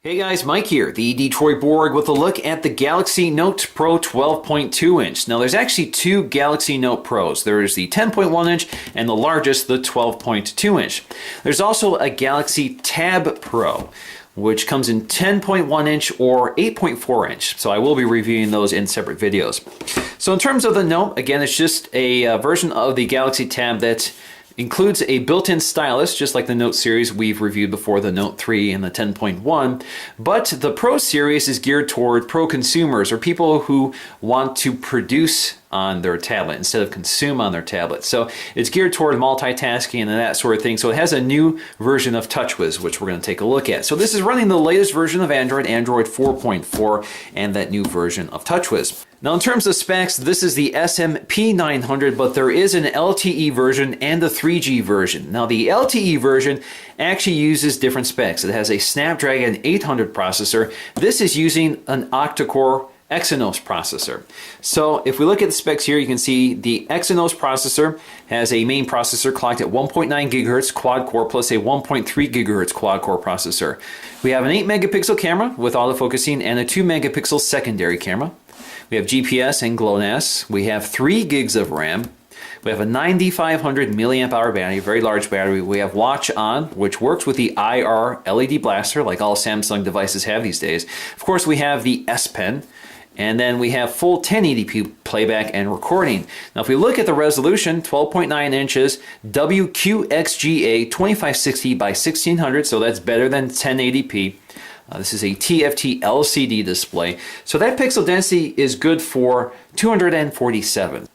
Hey guys, Mike here, the Detroit Borg with a look at the Galaxy Note Pro 12.2 inch. Now there's actually two Galaxy Note Pros. There's the 10.1 inch and the largest, the 12.2 inch. There's also a Galaxy Tab Pro, which comes in 10.1 inch or 8.4 inch. So I will be reviewing those in separate videos. So in terms of the Note, again, it's just a version of the Galaxy Tab that includes a built-in stylus, just like the Note series we've reviewed before, the Note 3 and the 10.1. But the Pro series is geared toward pro consumers, or people who want to produce on their tablet instead of consume on their tablet. So it's geared toward multitasking and that sort of thing. So it has a new version of TouchWiz, which we're going to take a look at. So this is running the latest version of Android 4.4, and that new version of TouchWiz. Now in terms of specs, this is the SMP900, but there is an LTE version and a 3G version. Now the LTE version actually uses different specs. It has a Snapdragon 800 processor. This is using an octa-core Exynos processor. So if we look at the specs here, you can see the Exynos processor has a main processor clocked at 1.9 gigahertz quad core plus a 1.3 gigahertz quad core processor. We have an 8 megapixel camera with autofocusing and a 2 megapixel secondary camera. We have GPS and GLONASS. We have 3 gigs of RAM. We have a 9500 milliamp hour battery, very large battery. We have Watch On, which works with the IR LED blaster like all Samsung devices have these days. Of course, we have the S Pen. And then we have full 1080p playback and recording. Now if we look at the resolution, 12.9 inches, WQXGA 2560 by 1600, so that's better than 1080p. This is a TFT LCD display. So that pixel density is good for 247.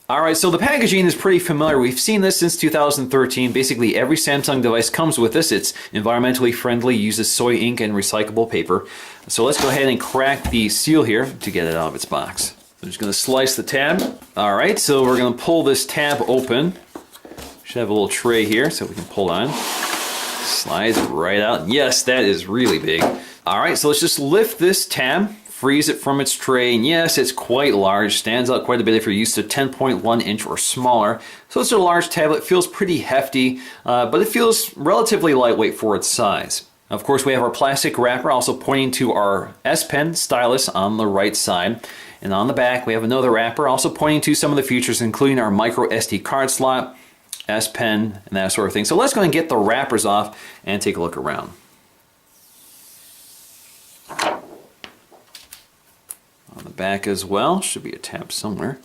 Alright, so the packaging is pretty familiar. We've seen this since 2013. Basically every Samsung device comes with this. It's environmentally friendly, uses soy ink and recyclable paper. So let's go ahead and crack the seal here to get it out of its box. I'm just going to slice the tab. Alright, so we're going to pull this tab open. Should have a little tray here so we can pull on. Slides it right out. Yes, that is really big. Alright, so let's just lift this tab. Freeze it from its tray, and yes, it's quite large, stands out quite a bit if you're used to 10.1 inch or smaller. So it's a large tablet, feels pretty hefty, but it feels relatively lightweight for its size. Of course, we have our plastic wrapper also pointing to our S Pen stylus on the right side. And on the back, we have another wrapper also pointing to some of the features, including our micro SD card slot, S Pen, and that sort of thing. So let's go and get the wrappers off and take a look around. On the back as well, should be a tab somewhere.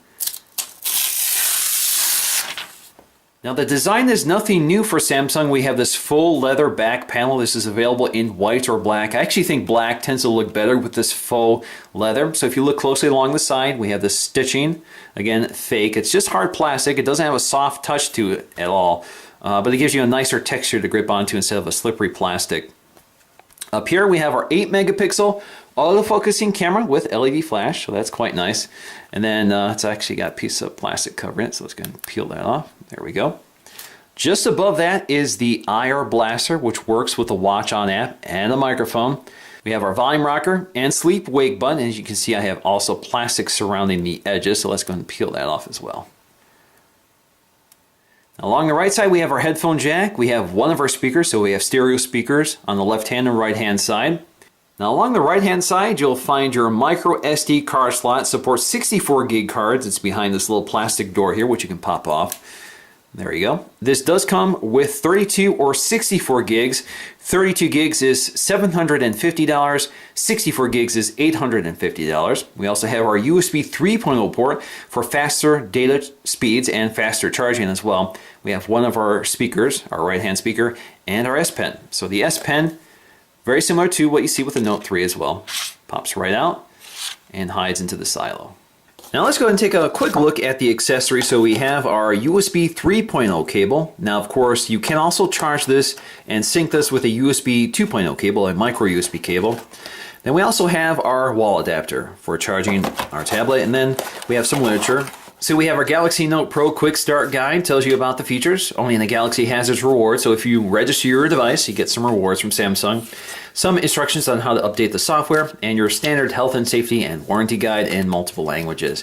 Now the design is nothing new for Samsung. We have this full leather back panel. This is available in white or black. I actually think black tends to look better with this faux leather. So if you look closely along the side, we have the stitching. Again, fake. It's just hard plastic. It doesn't have a soft touch to it at all. But it gives you a nicer texture to grip onto instead of a slippery plastic. Up here we have our 8 megapixel autofocusing camera with LED flash, so that's quite nice. And then it's actually got a piece of plastic covering it, so let's go ahead and peel that off. There we go. Just above that is the IR blaster, which works with the Watch On app and a microphone. We have our volume rocker and sleep wake button. As you can see, I have also plastic surrounding the edges, so let's go ahead and peel that off as well. Along the right side, we have our headphone jack. We have one of our speakers, so we have stereo speakers on the left-hand and right-hand side. Now along the right-hand side, you'll find your micro SD card slot. It supports 64 gig cards. It's behind this little plastic door here, which you can pop off. There you go. This does come with 32 or 64 gigs. 32 gigs is $750. 64 gigs is $850. We also have our USB 3.0 port for faster data speeds and faster charging as well. We have one of our speakers, our right-hand speaker, and our S Pen. So the S Pen, very similar to what you see with the Note 3 as well. Pops right out and hides into the silo. Now let's go ahead and take a quick look at the accessory. So we have our USB 3.0 cable. Now of course you can also charge this and sync this with a USB 2.0 cable, a micro USB cable. Then we also have our wall adapter for charging our tablet, and then we have some literature. So we have our Galaxy Note Pro Quick Start Guide, tells you about the features. Only in the Galaxy has its rewards, so if you register your device, you get some rewards from Samsung. Some instructions on how to update the software, and your standard health and safety and warranty guide in multiple languages.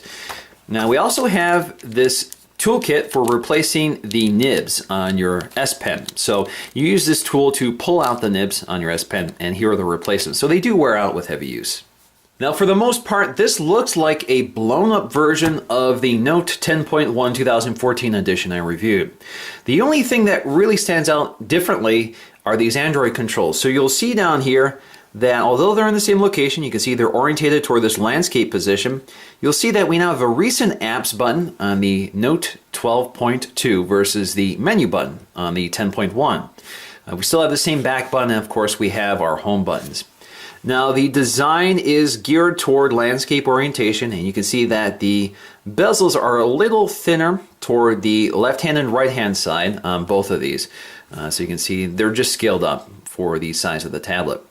Now we also have this toolkit for replacing the nibs on your S Pen. So you use this tool to pull out the nibs on your S Pen, and here are the replacements. So they do wear out with heavy use. Now, for the most part, this looks like a blown-up version of the Note 10.1 2014 edition I reviewed. The only thing that really stands out differently are these Android controls. So you'll see down here that although they're in the same location, you can see they're orientated toward this landscape position. You'll see that we now have a recent apps button on the Note 12.2 versus the menu button on the 10.1. We still have the same back button, and of course we have our home buttons. Now, the design is geared toward landscape orientation, and you can see that the bezels are a little thinner toward the left-hand and right-hand side on both of these. So you can see they're just scaled up for the size of the tablet.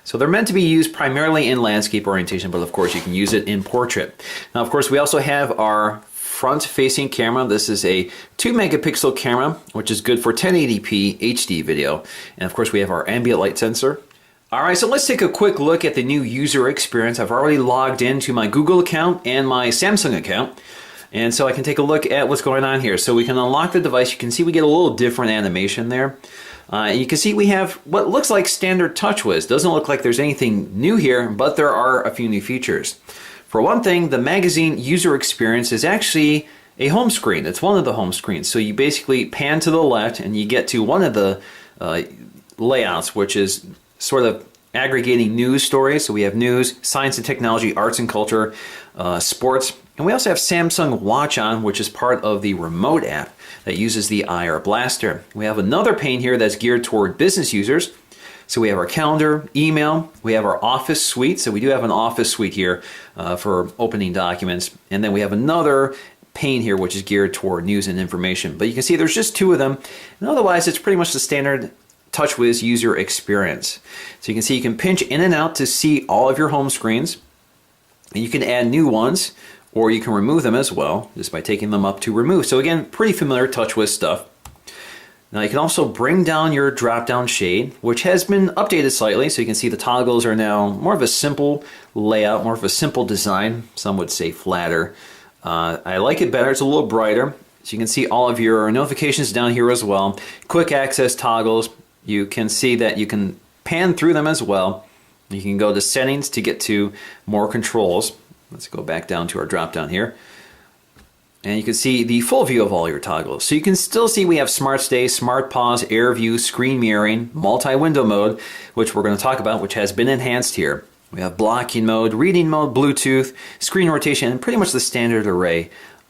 So they're meant to be used primarily in landscape orientation, but of course you can use it in portrait. Now, of course, we also have our front-facing camera. This is a 2-megapixel camera, which is good for 1080p HD video. And of course, we have our ambient light sensor. All right, so let's take a quick look at the new user experience. I've already logged into my Google account and my Samsung account, and so I can take a look at what's going on here. So we can unlock the device. You can see we get a little different animation there. And you can see we have what looks like standard TouchWiz. Doesn't look like there's anything new here, but there are a few new features. For one thing, the magazine user experience is actually a home screen. It's one of the home screens. So you basically pan to the left and you get to one of the layouts, which is sort of aggregating news stories. So we have news, science and technology, arts and culture, sports, and we also have Samsung Watch On, which is part of the remote app that uses the IR Blaster. We have another pane here that's geared toward business users. So we have our calendar, email, we have our office suite. So we do have an office suite here for opening documents. And then we have another pane here which is geared toward news and information. But you can see there's just two of them. And otherwise, it's pretty much the standard TouchWiz user experience. So you can see you can pinch in and out to see all of your home screens, and you can add new ones, or you can remove them as well just by taking them up to remove. So again, pretty familiar TouchWiz stuff. Now you can also bring down your drop-down shade, which has been updated slightly. So you can see the toggles are now more of a simple layout, more of a simple design. Some would say flatter. I like it better. It's a little brighter. So you can see all of your notifications down here as well. Quick access toggles. You can see that you can pan through them as well. You can go to settings to get to more controls. Let's go back down to our drop down here. And you can see the full view of all your toggles. So you can still see we have Smart Stay, Smart Pause, Air View, Screen Mirroring, Multi-Window Mode, which we're going to talk about, which has been enhanced here. We have Blocking Mode, Reading Mode, Bluetooth, Screen Rotation, and pretty much the standard array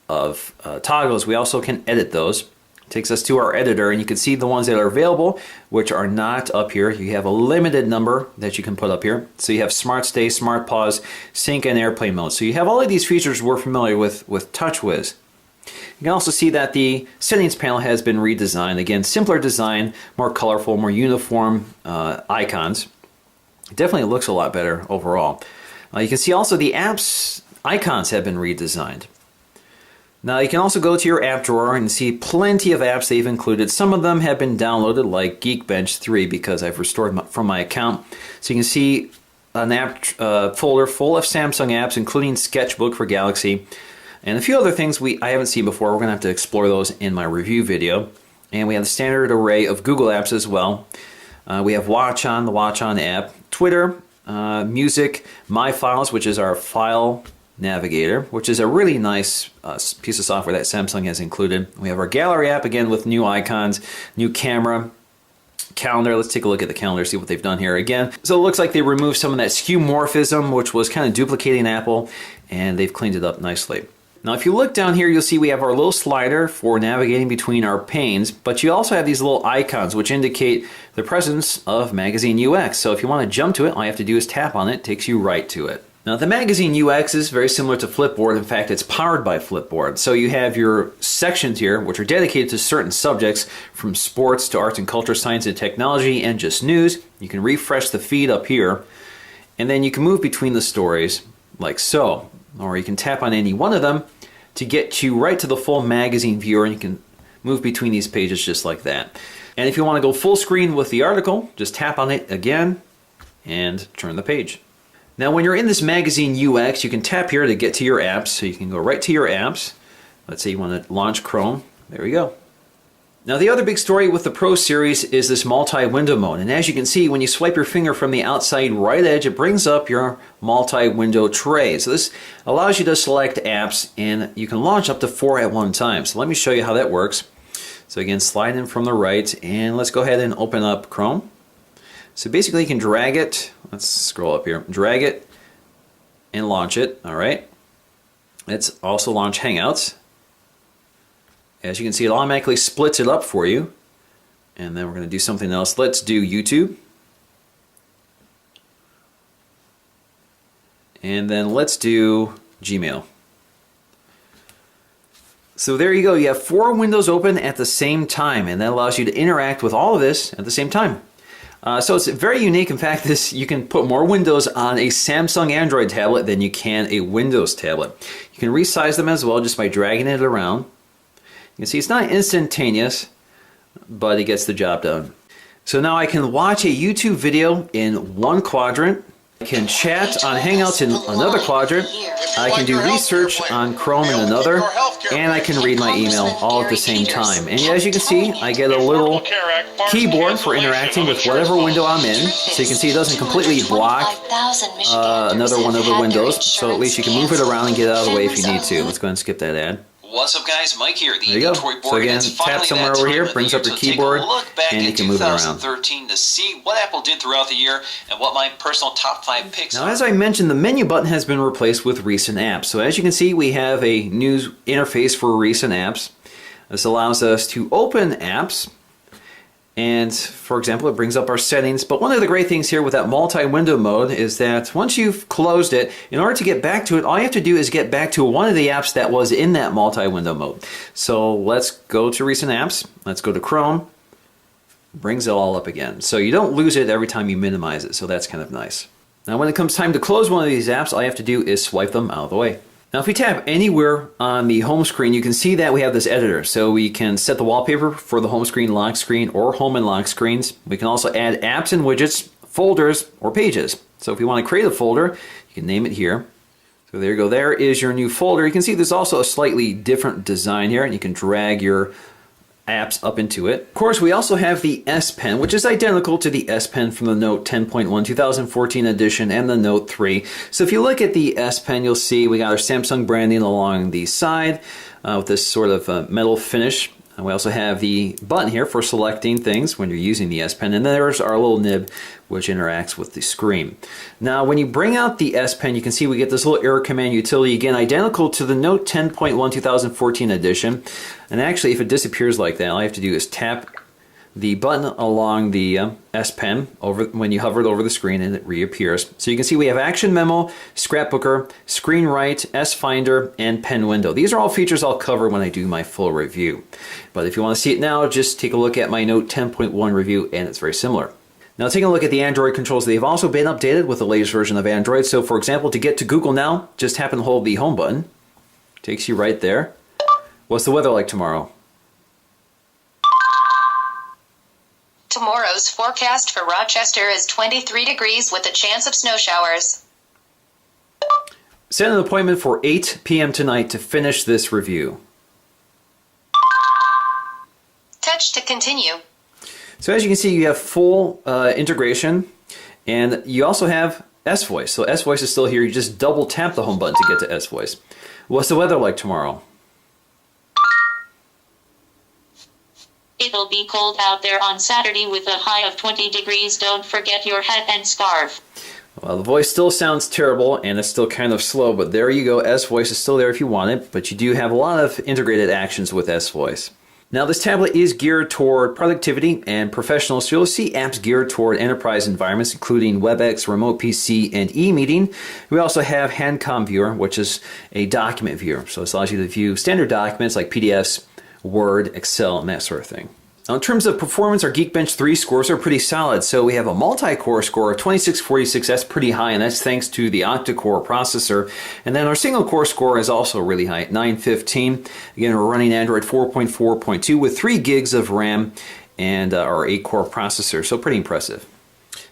of toggles. We also can edit those. Takes us to our editor, and you can see the ones that are available, which are not up here. You have a limited number that you can put up here. So you have Smart Stay, Smart Pause, Sync, and Airplane Mode. So you have all of these features we're familiar with TouchWiz. You can also see that the settings panel has been redesigned. Again, simpler design, more colorful, more uniform icons. It definitely looks a lot better overall. You can see also the apps icons have been redesigned. Now you can also go to your app drawer and see plenty of apps they've included. Some of them have been downloaded, like Geekbench 3, because I've restored from my account. So you can see an app folder full of Samsung apps, including Sketchbook for Galaxy, and a few other things I haven't seen before. We're going to have to explore those in my review video. And we have the standard array of Google apps as well. We have Watch On, the Watch On app, Twitter, Music, My Files, which is our file navigator, which is a really nice piece of software that Samsung has included. We have our gallery app, again with new icons, new camera, calendar. Let's take a look at the calendar, see what they've done here again. So it looks like they removed some of that skeuomorphism, which was kind of duplicating Apple, and they've cleaned it up nicely. Now if you look down here, you'll see we have our little slider for navigating between our panes, but you also have these little icons which indicate the presence of Magazine UX. So if you want to jump to it, all you have to do is tap on it. It takes you right to it. Now the Magazine UX is very similar to Flipboard. In fact, it's powered by Flipboard. So you have your sections here, which are dedicated to certain subjects, from sports to arts and culture, science and technology, and just news. You can refresh the feed up here, and then you can move between the stories like so. Or you can tap on any one of them to get you right to the full magazine viewer, and you can move between these pages just like that. And if you want to go full screen with the article, just tap on it again and turn the page. Now when you're in this Magazine UX, you can tap here to get to your apps. So you can go right to your apps. Let's say you want to launch Chrome. There we go. Now the other big story with the Pro series is this multi-window mode. And as you can see, when you swipe your finger from the outside right edge, it brings up your multi-window tray. So this allows you to select apps and you can launch up to 4 at one time. So let me show you how that works. So again, slide in from the right and let's go ahead and open up Chrome. So basically you can drag it, let's scroll up here, drag it and launch it, all right. Let's also launch Hangouts. As you can see, it automatically splits it up for you. And then we're going to do something else. Let's do YouTube. And then let's do Gmail. So there you go. You have 4 windows open at the same time, and that allows you to interact with all of this at the same time. So it's very unique. In fact, you can put more windows on a Samsung Android tablet than you can a Windows tablet. You can resize them as well just by dragging it around. You can see it's not instantaneous, but it gets the job done. So now I can watch a YouTube video in one quadrant. I can chat on Hangouts in another quadrant. I can do research on Chrome in another, and I can read my email all at the same time. And as you can see, I get a little keyboard for interacting with whatever window I'm in. So you can see it doesn't completely block another one of the windows, so at least you can move it around and get out of the way if you need to. Let's go ahead and skip that ad. What's up, guys? Mike here. There you go. So again, tap somewhere over here, brings up your keyboard, and you can move it around. 2013 to see what Apple did throughout the year and what my personal top 5 picks Now, are. as I mentioned, the menu button has been replaced with recent apps. So as you can see, we have a new interface for recent apps. This allows us to open apps. And for example, it brings up our settings. But one of the great things here with that multi-window mode is that once you've closed it, in order to get back to it, all you have to do is get back to one of the apps that was in that multi-window mode. So let's go to recent apps. Let's go to Chrome. Brings it all up again. So you don't lose it every time you minimize it. So that's kind of nice. Now when it comes time to close one of these apps, all you have to do is swipe them out of the way. Now if we tap anywhere on the home screen, you can see that we have this editor. So we can set the wallpaper for the home screen, lock screen, or home and lock screens. We can also add apps and widgets, folders, or pages. So if we want to create a folder, you can name it here. So there you go, there is your new folder. You can see there's also a slightly different design here, and you can drag your apps up into it. Of course, we also have the S Pen, which is identical to the S Pen from the Note 10.1 2014 edition and the Note 3. So if you look at the S Pen, you'll see we got our Samsung branding along the side with this sort of metal finish. And we also have the button here for selecting things when you're using the S Pen, and there's our little nib which interacts with the screen. Now when you bring out the S Pen, you can see we get this little error command utility, again identical to the Note 10.1 2014 edition. And actually if it disappears like that, all you have to do is tap the button along the S Pen when you hover it over the screen and it reappears. So you can see we have Action Memo, Scrapbooker, Screen Write, S Finder, and Pen Window. These are all features I'll cover when I do my full review. But if you want to see it now, just take a look at my Note 10.1 review and it's very similar. Now taking a look at the Android controls, they've also been updated with the latest version of Android. So for example, to get to Google Now, just tap and hold the home button. Takes you right there. What's the weather like tomorrow? Tomorrow's forecast for Rochester is 23 degrees with a chance of snow showers. Set an appointment for 8 p.m. tonight to finish this review. Touch to continue. So as you can see, you have full integration, and you also have S-Voice. So S-Voice is still here. You just double tap the home button to get to S-Voice. What's the weather like tomorrow? It'll be cold out there on Saturday with a high of 20 degrees. Don't forget your hat and scarf. Well, the voice still sounds terrible and it's still kind of slow, but there you go. S-Voice is still there if you want it, but you do have a lot of integrated actions with S-Voice. Now this tablet is geared toward productivity and professional, so you'll see apps geared toward enterprise environments, including WebEx, Remote PC, and e-meeting. We also have HandCom Viewer, which is a document viewer. So this allows you to view standard documents like PDFs, Word, Excel, and that sort of thing. Now in terms of performance, our Geekbench 3 scores are pretty solid. So we have a multi-core score of 2646, that's pretty high, and that's thanks to the octa-core processor. And then our single-core score is also really high at 915. Again, we're running Android 4.4.2 with 3 gigs of RAM and our 8-core processor, so pretty impressive.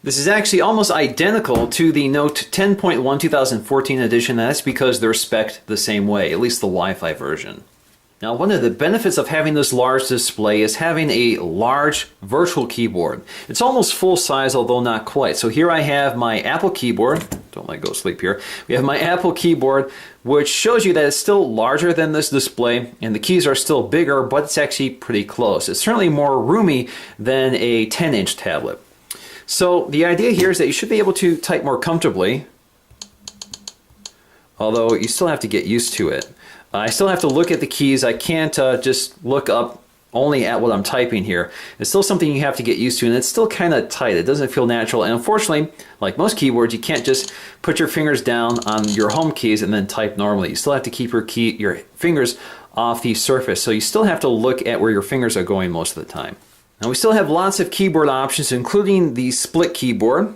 This is actually almost identical to the Note 10.1 2014 edition, and that's because they're spec'd the same way, at least the Wi-Fi version. Now, one of the benefits of having this large display is having a large virtual keyboard. It's almost full size, although not quite. So here I have my Apple keyboard. Don't let go sleep here. We have my Apple keyboard, which shows you that it's still larger than this display, and the keys are still bigger, but it's actually pretty close. It's certainly more roomy than a 10-inch tablet. So the idea here is that you should be able to type more comfortably, although you still have to get used to it. I still have to look at the keys. I can't just look up only at what I'm typing here. It's still something you have to get used to, and it's still kind of tight. It doesn't feel natural, and unfortunately, like most keyboards, you can't just put your fingers down on your home keys and then type normally. You still have to keep your fingers off the surface, so you still have to look at where your fingers are going most of the time. Now, we still have lots of keyboard options, including the split keyboard.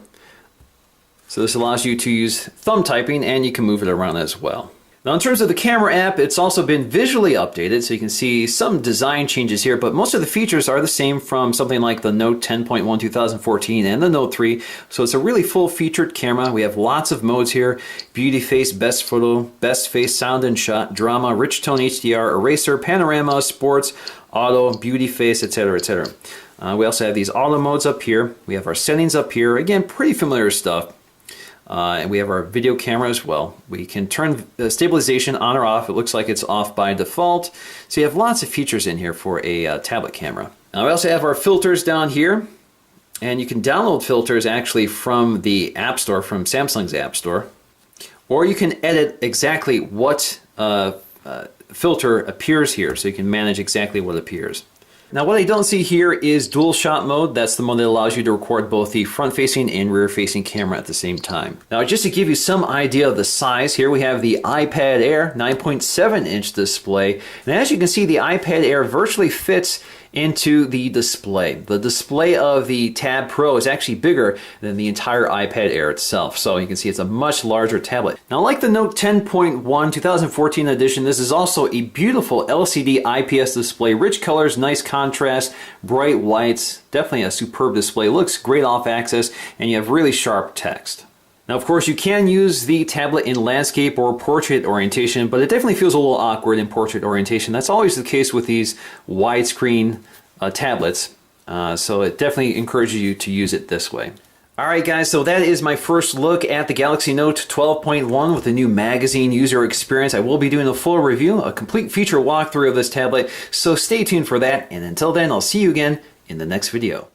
So this allows you to use thumb typing, and you can move it around as well. Now, in terms of the camera app, it's also been visually updated, so you can see some design changes here, but most of the features are the same from something like the Note 10.1 2014 and the Note 3, so it's a really full-featured camera. We have lots of modes here: beauty face, best photo, best face, sound and shot, drama, rich tone HDR, eraser, panorama, sports, auto, beauty face, etc., etc. We also have these auto modes up here. We have our settings up here. Again, pretty familiar stuff. And we have our video camera as well. We can turn the stabilization on or off. It looks like it's off by default. So you have lots of features in here for a tablet camera. Now we also have our filters down here. And you can download filters actually from the App Store, from Samsung's App Store. Or you can edit exactly what filter appears here. So you can manage exactly what appears. Now, what I don't see here is dual shot mode. That's the mode that allows you to record both the front-facing and rear-facing camera at the same time. Now, just to give you some idea of the size, here we have the iPad Air 9.7-inch display. And as you can see, the iPad Air virtually fits into the display. The display of the Tab Pro is actually bigger than the entire iPad Air itself. So you can see it's a much larger tablet. Now, like the Note 10.1 2014 edition, this is also a beautiful LCD IPS display. Rich colors, nice contrast, bright whites, definitely a superb display. Looks great off axis, and you have really sharp text. Now, of course, you can use the tablet in landscape or portrait orientation, but it definitely feels a little awkward in portrait orientation. That's always the case with these widescreen tablets, so it definitely encourages you to use it this way. Alright guys, so that is my first look at the Galaxy Note 12.1 with the new magazine user experience. I will be doing a full review, a complete feature walkthrough of this tablet, so stay tuned for that, and until then, I'll see you again in the next video.